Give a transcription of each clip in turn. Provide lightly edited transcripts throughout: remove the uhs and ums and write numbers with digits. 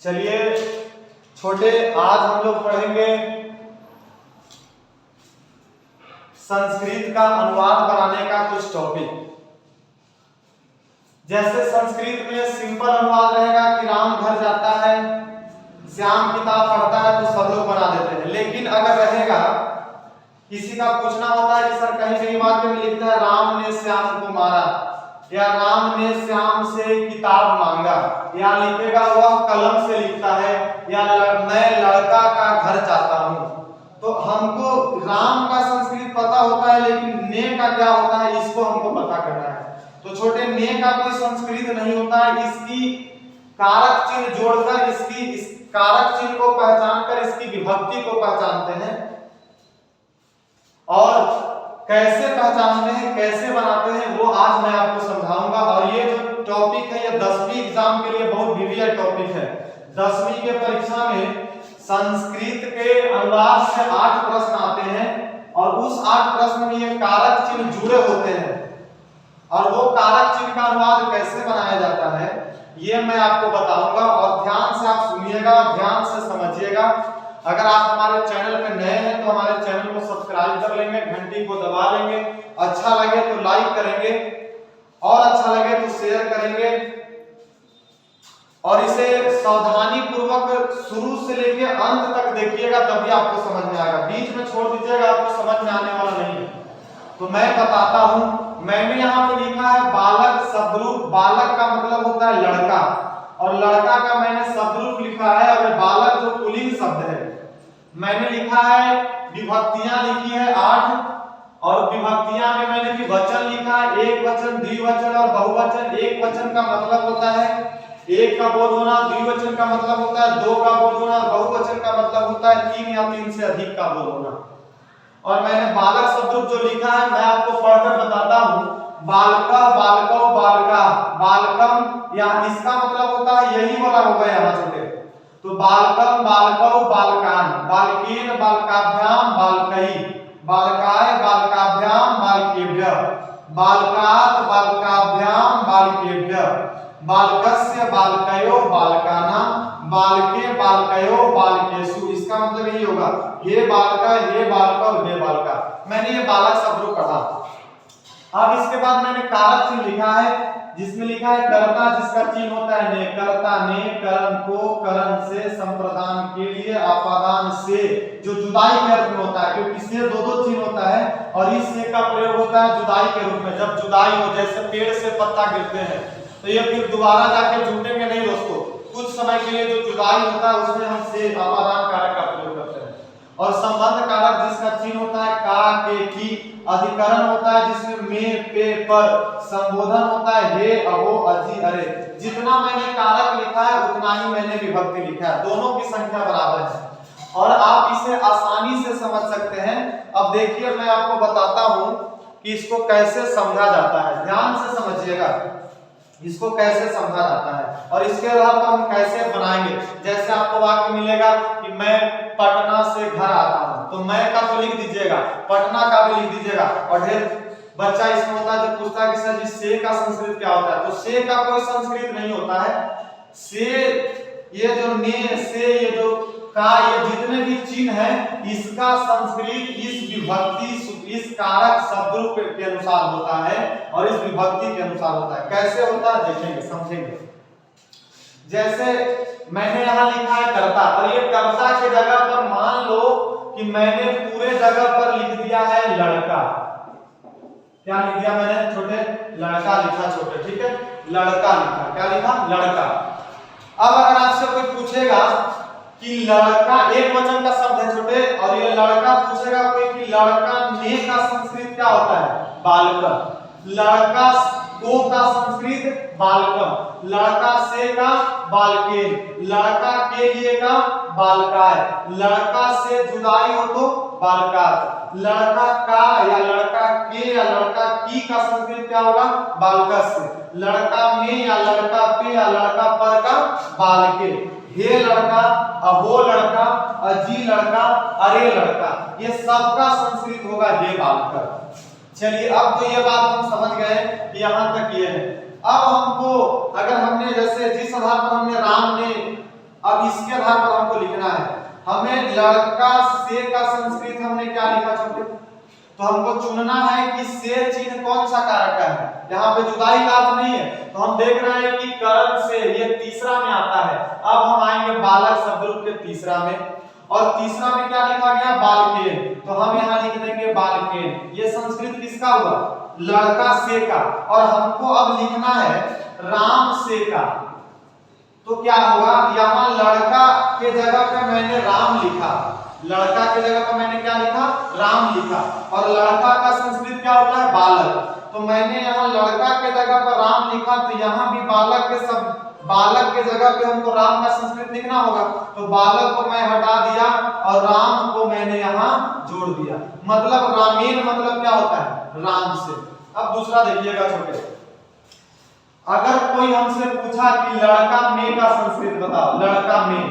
चलिए छोटे, आज हम लोग पढ़ेंगे संस्कृत का अनुवाद बनाने का कुछ टॉपिक। जैसे संस्कृत में सिंपल अनुवाद रहेगा कि राम घर जाता है, श्याम किताब पढ़ता है, तो सब लोग बना देते हैं। लेकिन अगर रहेगा किसी का पूछना होता है कि सर कहीं कहीं वाक्य में लिखता है राम ने श्याम को मारा, या राम ने श्याम से किताब मांगा, या लिखेगा वह कलम से लिखता है, या मैं लड़का का घर जाता हूँ। तो हमको राम का संस्कृत पता होता है, लेकिन ने का क्या होता है इसको हमको पता करना है। तो छोटे, ने का कोई संस्कृत नहीं होता है। इसकी कारक चिन्ह जोड़कर इस कारक चिन्ह को पहचान कर इसकी विभक्ति को पहचानते हैं। और कैसे पहचानते हैं, कैसे बनाते हैं, वो आज मैं आपको समझाऊंगा। और ये जो टॉपिक है ये 10वीं एग्जाम के लिए बहुत विविध टॉपिक है। 10वीं के परीक्षा में संस्कृत के अनुवाद से 8 प्रश्न आते हैं, और उस 8 प्रश्न में ये कारक चिन्ह जुड़े होते हैं। और वो कारक चिन्ह का अनुवाद कैसे बनाया जाता है ये मैं आपको बताऊंगा, और ध्यान से आप सुनिएगा, ध्यान से समझिएगा। अगर आप हमारे चैनल पे नए हैं तो हमारे चैनल को सब्सक्राइब कर लेंगे, घंटी को दबा लेंगे, अच्छा लगे तो लाइक करेंगे, और अच्छा लगे तो शेयर करेंगे। और इसे सावधानी पूर्वक शुरू से लेके अंत तक देखिएगा, तभी आपको समझ में आएगा। बीच में छोड़ दीजिएगा, आपको समझ में आने वाला नहीं है। तो मैं बताता हूं। मैंने यहाँ पे लिखा है बालक शब्दरूप। बालक का मतलब होता है लड़का, और लड़का का मैंने शब्दरूप लिखा है। और बालक जो पुल्लिंग शब्द है, मैंने लिखा है विभक्तियां लिखी है 8, और विभक्तियां में मैंने वचन लिखा है, एक वचन, द्विवचन और बहुवचन। एक वचन का मतलब होता है एक का बोध होना, द्विवचन का मतलब होता है 2 का बोध होना, बहुवचन का मतलब होता है 3 या 3 से अधिक का बोध होना। और मैंने बालक शब्द जो लिखा है मैं आपको पढ़कर बताता हूँ। बालका, बालको, बालका, बालकम, या इसका मतलब होता है यही वाला होगा यहाँ छोटे। तो बालकम, बालको, बालकान, बालकेन, बालकाभ्याम, बालकई, बालकाय, बालकाभ्याम, बालकेभ्य, बालकात, बालकाभ्याम, बालकेभ्य, बालकस्य, बालकयो, बालकानां, बालके, बालकयो, बालकेषु। इसका मतलब यही होगा हे बालका, हे बालका और हे बालका। मैंने ये बालक शब्द पढ़ा। अब इसके बाद मैंने कारक चिन्ह लिखा है, जिसमें लिखा है कर्ता, जिसका चिन्ह होता है ने। कर्ता ने करण को करण से संप्रदान के लिए अपादान से, जो जुदाई के अर्थ में होता है, क्योंकि से 2 चिन्ह होता है, और इस से का प्रयोग होता है जुदाई के रूप में। जब जुदाई हो, जैसे पेड़ से पत्ता गिरते हैं, तो ये फिर दोबारा जाके जुटेंगे नहीं दोस्तों। कुछ समय के लिए जो जुदाई होता है उसमें हम से अपादान कारक का प्रयोग करते हैं। और संबंध कारक जिसका चिन्ह होता है का, के, की। अधिकरण होता है जिसमें में, पे, पर। संबोधन होता है हे, अहो, अजी, अरे। जितना मैंने कारक लिखा है उतना ही मैंने विभक्ति लिखा है, दोनों की संख्या बराबर है, और आप इसे आसानी से समझ सकते हैं। अब देखिए मैं आपको बताता हूं कि इसको कैसे समझा जाता है। ध्यान से समझिएगा इसको कैसे समझा जाता है, और इसके आधार पर हम कैसे बनाएंगे। जैसे आपको वाक्य मिलेगा कि मैं पटना से घर आता हूं, तो मैं का तो लिख दीजिएगा, पटना का भी लिख दीजिएगा। और ढेर बच्चा इसमें होता है जो पूछता है कि सर जी से का संस्कृत क्या होता है, तो से का कोई संस्कृत नहीं होता है। से, ये जो ने, से, ये जो का, ये जितने भी चिन्ह है इसका संस्कृत इस विभक्ति, इस कारक शब्द के अनुसार होता है, और इस विभक्ति के अनुसार होता है। कैसे होता है देखेंगे, समझेंगे। जैसे मैंने यहाँ लिखा है कर्ता, और ये कर्ता की जगह पर मान लो कि मैंने पूरे जगह पर लिख दिया है लड़का। क्या लिख दिया मैंने छोटे? लड़का लिखा छोटे, ठीक है, लड़का लिखा। क्या लिखा? लड़का। अब अगर आपसे कोई पूछेगा कि लड़का, एक वचन का शब्द है छोटे, और ये लड़का पूछेगा कोई कि लड़का ने का संस्कृत क्या होता है? बालकम। लड़का को का संस्कृत बालकम। लड़का से का बालकेन। लड़का के लिए का बालकाय। लड़का से जुदाई हो तो बालकात। लड़का का या लड़का के या लड़का की का संस्कृत क्या होगा? बालकस्य। लड़का में या लड़का पे या लड़का पर का बालके। हे लड़का, अहो लड़का, अजी लड़का, अरे लड़का, ये सबका संस्कृत होगा हे बालकर। चलिए अब तो ये बात हम समझ गए कि यहाँ तक ये है। अब हमको अगर हमने जैसे जिस आधार पर हमने राम ने अब इसके आधार पर हमको लिखना है, हमें लड़का से का संस्कृत हमने क्या लिखा छोटे, तो हमको चुनना है कि से चिन्ह कौन सा कारक का है। यहाँ पे जुदाई का अर्थ नहीं है, तो हम देख रहे हैं कि करण से ये तीसरा में आता है। अब हम आएंगे बालक शब्द रूप के तीसरा में, और तीसरा में क्या लिखा गया, बालकेन, तो हम यहाँ लिख देंगे बालकेन। ये संस्कृत किसका हुआ, लड़का से का, और हमको अब लिखना है राम से का। तो क्या होगा, यहाँ लड़का के जगह पे मैंने राम लिखा, लड़का के जगह पर मैंने क्या लिखा, राम लिखा, और लड़का का संस्कृत क्या होता है, बालक। तो मैंने यहाँ लड़का के जगह पर राम लिखा, तो यहाँ भी बालक के सब बालक के जगह पे हमको राम का संस्कृत लिखना होगा। तो बालक को मैं हटा दिया और राम को मैंने यहाँ जोड़ दिया, मतलब रामेन मतलब क्या होता है, राम से। अब दूसरा देखिएगा छोटे, अगर कोई हमसे पूछा कि लड़का में का संस्कृत बताओ, लड़का में,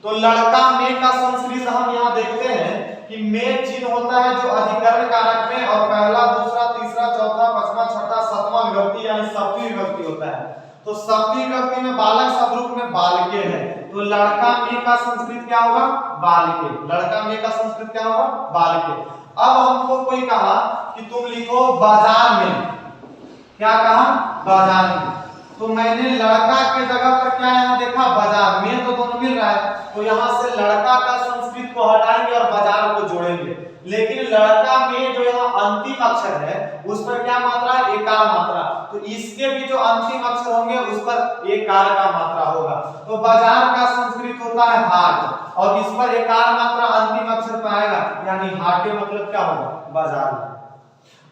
तो लड़का में का संस्कृत हम यहाँ देखते हैं कि में चिन्ह होता है जो अधिकरण कारक में, और पहला दूसरा तीसरा चौथा पांचवा छठा सातवां विभक्ति यानी सप्तमी विभक्ति होता है। तो सप्तमी विभक्ति में बालक शब्द रूप में बालके है, तो लड़का में का संस्कृत क्या होगा, बालके। लड़का में का संस्कृत क्या होगा, बालके। अब हमको कोई कहा कि तुम लिखो बाजार में, क्या कहा, बाजार में, तो मैंने लड़का के जगह पर क्या यहाँ देखा, बाजार में, तो दोनों मिल रहा है, तो यहाँ से लड़का का संस्कृत को हटाएंगे और बाजार को जोड़ेंगे। लेकिन लड़का में जो यहाँ अंतिम अक्षर है उस पर क्या मात्रा है, एकार मात्रा, तो इसके भी जो अंतिम अक्षर होंगे उस पर एकार का मात्रा होगा। तो बाजार का संस्कृत होता है हाट, और इस पर एकार मात्रा अंतिम अक्षर पर आएगा, यानी हाटे मतलब क्या होगा, बाजार।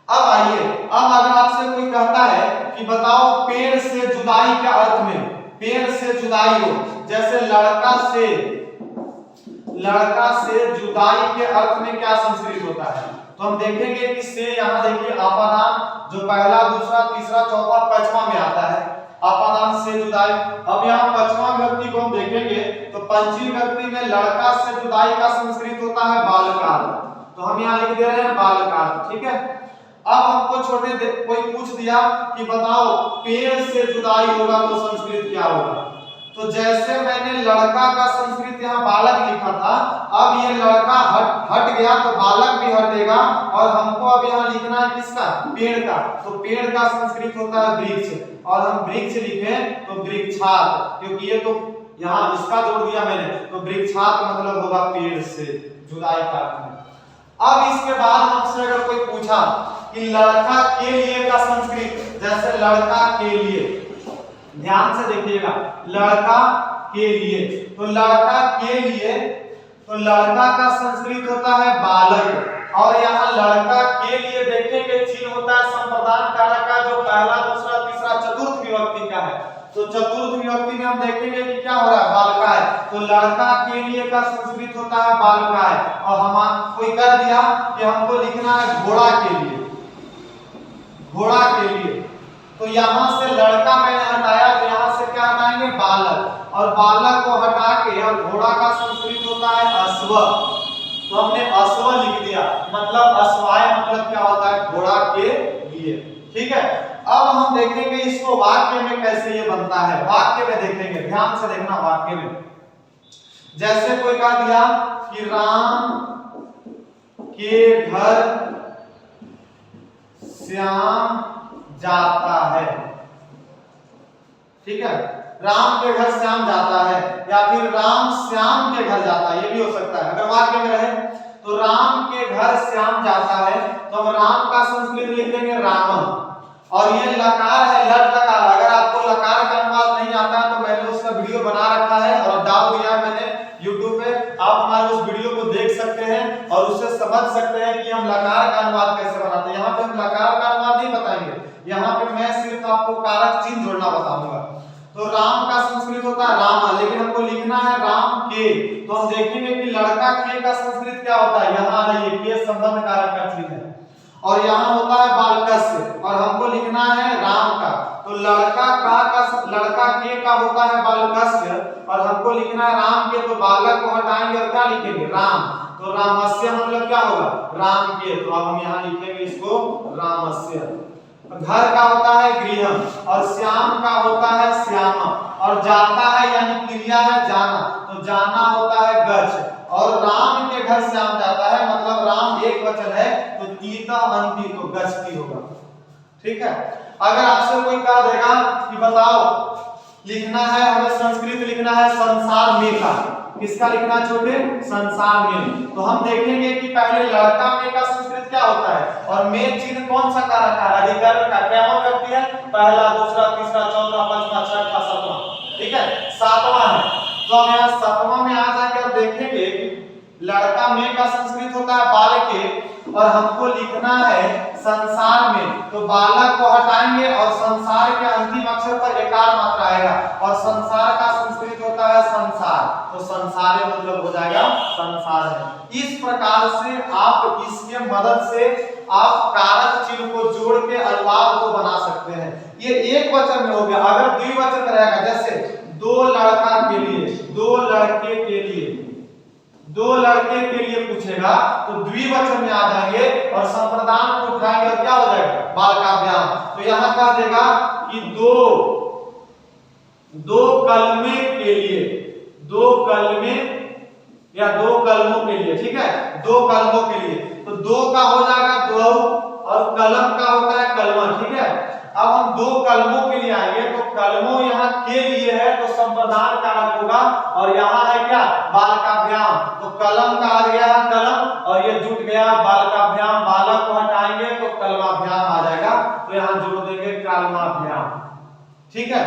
अब आइए, अब अगर आपसे कोई कहता है कि बताओ पेड़ से जुदाई के अर्थ में, पेड़ से जुदाई हो, जैसे लड़का से जुदाई के अर्थ में क्या संस्कृत होता है, तो हम देखेंगे कि से यहाँ देखिए आपादान जो पहला दूसरा तीसरा चौथा पांचवा में आता है, आपादान से जुदाई। अब यहाँ पांचवा विभक्ति को हम देखेंगे तो पंचमी विभक्ति में लड़का से जुदाई का संस्कृत होता है बालकार, तो हम यहाँ लिख दे रहे हैं बालकार, ठीक है। अब हमको छोटे कोई पूछ दिया कि बताओ पेड़ से जुदाई होगा तो संस्कृत क्या होगा, तो जैसे मैंने लड़का का संस्कृत यहाँ बालक लिखा था, अब ये लड़का हट गया तो बालक भी हटेगा, और हमको अब यहाँ लिखना है किसका, पेड़ का, तो पेड़ का संस्कृत होता है वृक्ष, और हम वृक्ष लिखे तो वृक्षात, क्योंकि ये तो यहाँ इसका जोड़ दिया मैंने, तो वृक्षात मतलब होगा पेड़ से जुदाई का अर्थ में। अब इसके बाद हमसे अगर कोई पूछा कि लड़का के लिए का संस्कृत, जैसे लड़का के लिए, ध्यान से देखिएगा, लड़का के लिए, तो लड़का के लिए, तो लड़का का संस्कृत होता है बालक, और यहाँ लड़का के लिए देखेंगे चिन्ह होता है संप्रदान कारक का, जो पहला दूसरा तीसरा चतुर्थ विभक्ति का है, तो चतुर्थ विभक्ति में हम देखेंगे कि क्या हो रहा है, बालकाय, तो लड़का के लिए का संस्कृत होता है बालकाय। और हम कोई कह दिया कि हमको लिखना है घोड़ा के लिए, घोड़ा के लिए, तो यहाँ से लड़का मैंने हटाया, तो यहाँ से क्या हटाएंगे, बालक, और बालक को हटा के और घोड़ा का संस्कृत होता है अश्व, तो हमने अश्व लिख दिया, मतलब अश्वाय मतलब क्या होता है, घोड़ा के लिए, ठीक है। अब हम देखेंगे इसको वाक्य में कैसे ये बनता है, वाक्य में देखेंगे, ध्यान से देखना वाक्य में। जैसे कोई कह दिया कि राम के घर श्याम जाता है, ठीक है, राम के घर श्याम जाता है, या फिर राम श्याम के घर जाता है, ये भी हो सकता है। अगर वाक्य में रहे तो राम के घर श्याम जाता है, तो हम राम का संस्कृत लिख देंगे रामम, और ये लकार है लट लकार, अगर आपको लकार का अनुवाद नहीं आता तो मैंने उसका वीडियो बना रखा है और डाल दिया है मैंने YouTube पे, आप हमारे उस वीडियो को देख सकते हैं और उससे समझ सकते हैं कि हम लकार का अनुवाद कैसे बनाते हैं। यहाँ पे हम लकार का अनुवाद नहीं बताएंगे, यहाँ पे मैं सिर्फ आपको कारक चिन्ह जोड़ना बताऊंगा। तो राम का संस्कृत होता है राम, लेकिन हमको लिखना है राम के, तो हम देखेंगे कि लड़का के का संस्कृत क्या होता है, यहाँ है ये के संबंध कारक का चिन्ह है, और यहाँ होता है बालकस्य, और हमको लिखना है राम का, तो लड़का के का होता है बालकस्य, और हमको लिखना है राम के, तो बालक को हटाएंगे और क्या लिखेंगे, राम, तो रामस्य मतलब क्या होगा, राम के, तो अब हम यहाँ लिखेंगे इसको रामस्य, घर का होता है गृहम और श्याम का होता है श्यामा और जाता है यानी क्रिया है जाना, तो जाना होता है गच्छ और राम के घर श्याम जाता है मतलब राम एक वचन है तो तीता अंति तो गच्छति होगा। ठीक है। अगर आपसे कोई कह देगा कि बताओ लिखना है हमें संस्कृत लिखना है संसार में का, किसका लिखना है छोटे? संसार में। तो हम देखेंगे कि पहले लड़का में का संस्कृत क्या होता है और में चिन्ह कौन सा का रखा है? अधिकरण का। क्या व्यक्ति है? पहला, दूसरा, तीसरा, चौथा, पांचवा, छठा, सातवां। ठीक है, सातवां है। तो हम यहाँ सातवां में आ जाएंगे और देखेंगे कि लड़का में का संस्कृत होता है बाल के और हमको लिखना है संसार में, तो बालक को हटाएंगे और संसार के अंतिम अक्षर पर एकार मात्रा आएगा और संसार का संस्कृत होता है संसार, तो संसार मतलब हो जाएगा संसार है। इस प्रकार से आप इसके मदद से आप कारक चिन्ह को जोड़ के अनुवाद को बना सकते हैं। ये एक वचन में हो गया। अगर द्विवचन रहेगा जैसे दो लड़का के लिए, दो लड़के के लिए, दो लड़के के लिए पूछेगा तो द्विवचन में आ जाएंगे और संप्रदान को उठाएंगे और क्या हो जाएगा? बालकाव्याम। तो यहां कह देगा कि दो कलमे के लिए, दो कलमे या दो कलमों के लिए। ठीक है, दो कलमों के लिए, तो दो का हो जाएगा दो और कलम का होता है कलमा। ठीक है, अब हम दो कलमों के लिए आएंगे तो कलमों यहाँ के लिए है तो संप्रदान कारक होगा और यहाँ है क्या? बालकाभ्याम। तो कलम का आ गया कलम और ये जुट गया बालकाभ्याम, बालक को हटाएंगे तो कलमाभ्याम आ जाएगा, तो यहाँ जोड़ देंगे कलमाभ्याम। ठीक है,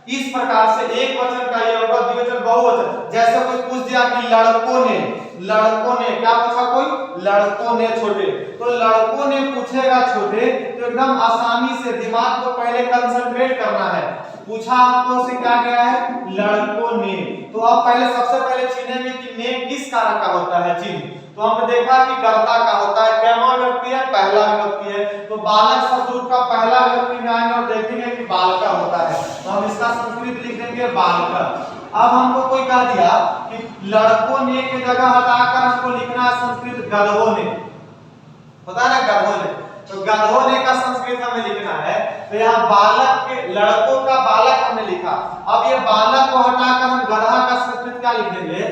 इस प्रकार से एक वचन का ये होगा, द्विवचन बहुवचन। जैसे कोई पूछ दिया कि लड़कों ने, लड़कों ने क्या पूछा? कोई लड़कों ने छोटे, तो लड़कों ने पूछेगा छोटे तो एकदम आसानी से दिमाग को पहले कंसंट्रेट करना है। पूछा आपको से क्या गया है? लड़कों ने, तो आप पहले सबसे पहले चिन्हेंगे कि ने किस कारक का होता है चिन्ह। तो हमने देखा कि कर्ता का होता है, कैवा व्यक्ति है? पहला व्यक्ति है, तो बालक शब्द का पहला व्यक्ति में आएंगे और देखेंगे कि बालका होता है, तो हम इसका संस्कृत लिख देंगे बालका। अब हमको कोई कह दिया कि लड़कों ने की जगह हटाकर हमको लिखना है संस्कृत गधों ने, होता है ना गधों ने, तो गधों ने का संस्कृत हमें लिखना है। तो यहाँ बालक के, लड़कों का बालक हमने लिखा, अब ये बालक को हटाकर हम गधा का संस्कृत क्या लिख देंगे?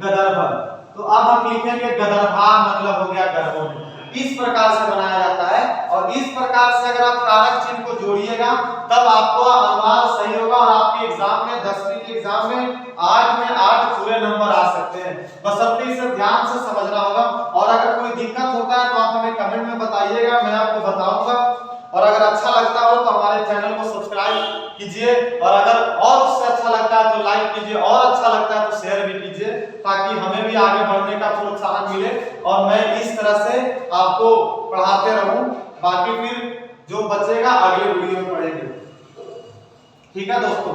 गदर्भ। तो अब हम लिखेंगे गदर्भा, मतलब हो गया गधों ने। इस प्रकार से बनाया जाता है और इस प्रकार से अगर आप कारक चिन्ह को जोड़िएगा तब आपको अनुवाद सही होगा और आपके एग्जाम में 10वीं के एग्जाम में 8 में 8 पूरे नंबर आ सकते हैं। बस अपने इसे ध्यान से समझना होगा और अगर कोई दिक्कत होता है तो आप हमें कमेंट में बताइएगा, मैं आपको बताऊंगा। और अगर अच्छा लगता हो तो हमारे चैनल को सब्सक्राइब कीजिए और अगर और उससे अच्छा लगता है तो लाइक कीजिए और अच्छा लगता है तो शेयर भी कीजिए, ताकि हमें भी आगे बढ़ने का प्रोत्साहन मिले और मैं इस तरह से आपको पढ़ाते रहूं। बाकी फिर जो बचेगा अगले वीडियो में पढ़ेंगे। ठीक है दोस्तों।